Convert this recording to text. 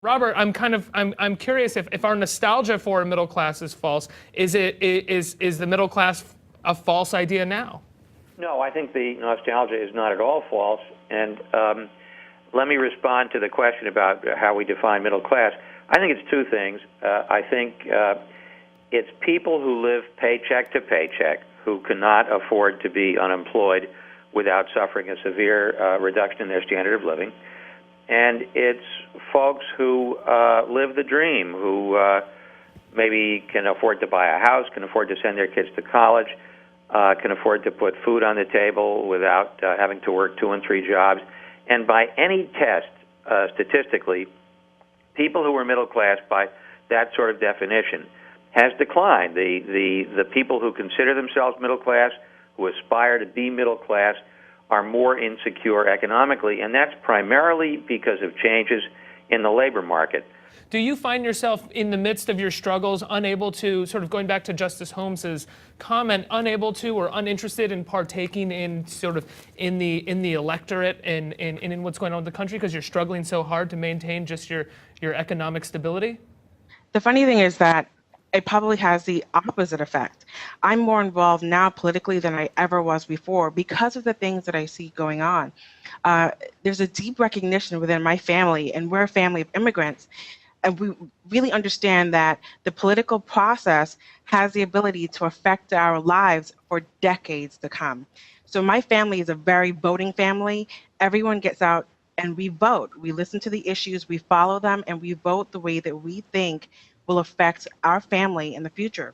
Robert, I'm curious if our nostalgia for a middle class is false. Is the middle class a false idea now? No, I think the nostalgia is not at all false. And let me respond to the question about how we define middle class. I think it's two things. I think it's people who live paycheck to paycheck, who cannot afford to be unemployed without suffering a severe reduction in their standard of living. And it's folks who live the dream, who maybe can afford to buy a house, can afford to send their kids to college, can afford to put food on the table without having to work 2 and 3 jobs. And by any test, statistically, people who are middle class by that sort of definition has declined. The people who consider themselves middle class, who aspire to be middle class, are more insecure economically, and that's primarily because of changes in the labor market. Do you find yourself in the midst of your struggles unable to, sort of going back to Justice Holmes's comment, unable to or uninterested in partaking in sort of in the electorate and in what's going on in the country because you're struggling so hard to maintain just your economic stability? The funny thing is that it probably has the opposite effect. I'm more involved now politically than I ever was before because of the things that I see going on. There's a deep recognition within my family, and we're a family of immigrants, and we really understand that the political process has the ability to affect our lives for decades to come. So my family is a very voting family. Everyone gets out and we vote. We listen to the issues, we follow them, and we vote the way that we think will affect our family in the future.